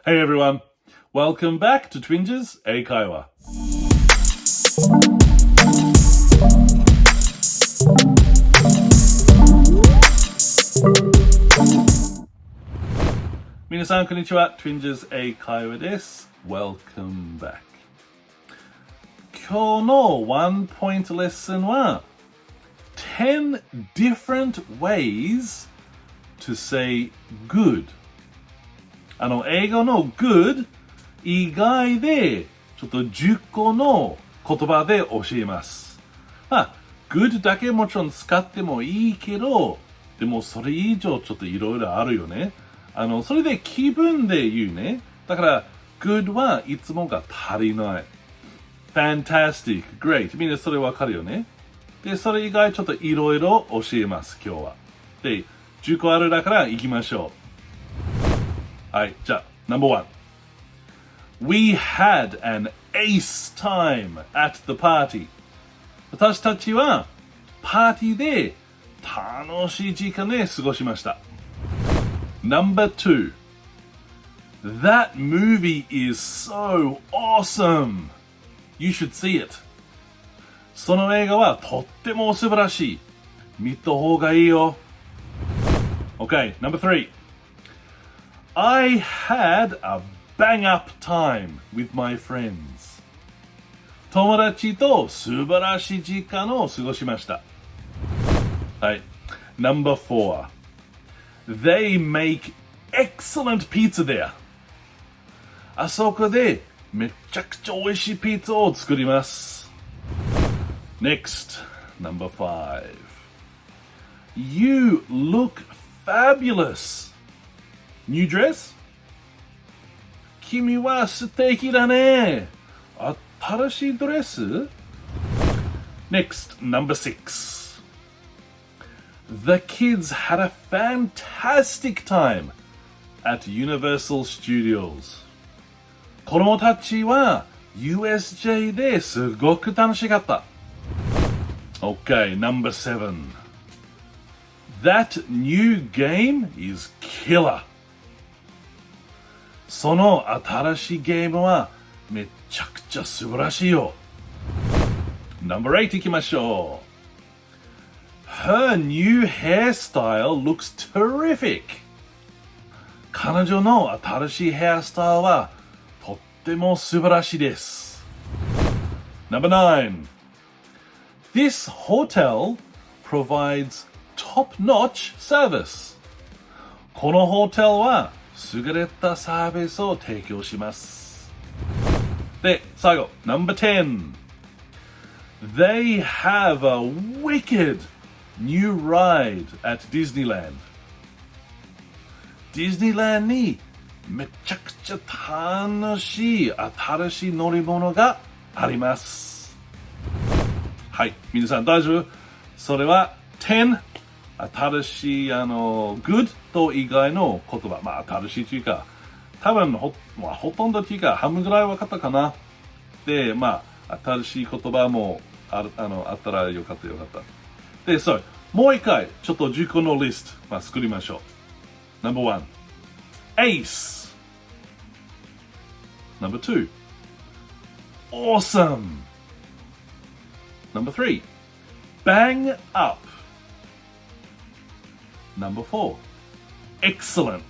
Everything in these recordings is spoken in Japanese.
Hey everyone, welcome back to Twinges 英会話。皆さんこんにちは、Twinges 英会話です。Welcome back。今日のワンポイントレッスンは10 different ways to say good。英語の good 以外でちょっと10個の言葉で教えます。good だけもちろん使ってもいいけど、でもそれ以上ちょっといろいろあるよね。それで気分で言うね。だから good はいつもが足りない。fantastic, great みんなそれわかるよね。で、それ以外ちょっといろいろ教えます、今日は。で、10個あるだから行きましょう。はい、じゃあ、No.1 We had an ace time at the party. 私たちはパーティーで楽しい時間で過ごしました。No.2 That movie is so awesome. You should see it. その映画はとっても素晴らしい。見た方がいいよ。Okay, No.3 I had a bang-up time with my friends. 友達と素晴らしい時間を過ごしました。はい。No.4 They make excellent pizza there. あそこでめちゃくちゃ美味しいピッツァを作ります。Next, No.5 You look fabulous. New dress? 君は素敵だね。新しいドレス？ Next, No.6 The kids had a fantastic time at Universal Studios. 子供たちは USJ ですごく楽しかった。Okay, No.7 That new game is killer. その新しいゲームはめちゃくちゃ素晴らしいよ。No.8 いきましょう。Her new hairstyle looks terrific. 彼女の新しいヘアスタイルはとっても素晴らしいです。No.9 This hotel provides top-notch service. このホテルは優れたサービスを提供します。で、最後、No.10 They have a wicked new ride at Disneyland. ディズニーランドにめちゃくちゃ楽しい新しい乗り物があります。はい、皆さん大丈夫？それは10新しいgood と以外の言葉、新しいというか、多分ほとんどというか半分ぐらい分かったかな。で、新しい言葉もあったらよかった。で、もう一回ちょっと10個のリスト、作りましょう。No.1 Ace No.2 Awesome No.3 Bang up No.4 Excellent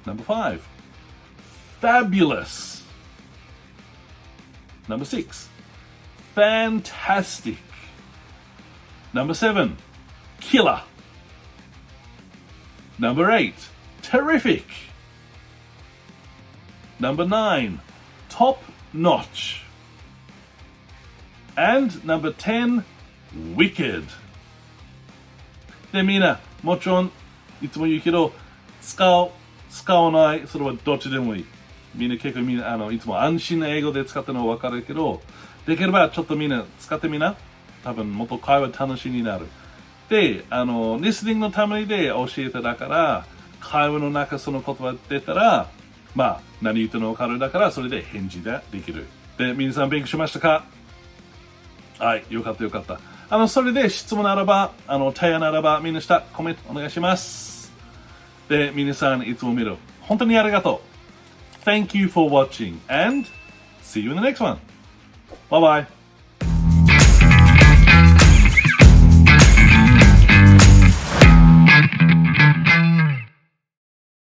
No.5 Fabulous No.6 Fantastic No.7 Killer No.8 Terrific No.9 Top Notch And No.10 Wickedで、みんな、もちろん、いつも言うけど、使わない、それはどっちでもいい。みんな、いつも安心な英語で使ってるのは分かるけど、できればちょっとみんな使ってみな。多分、もっと会話楽しみになる。で、リスニングのためにで教えてだから、会話の中その言葉出たら、何言ってるの分かるだから、それで返事ができる。で、皆さん勉強しましたか？はい、よかった。それで質問ならば、提案ならば、みんな下、コメントお願いします。で、皆さんいつも見る本当にありがとう。Thank you for watching and see you in the next one. Bye bye.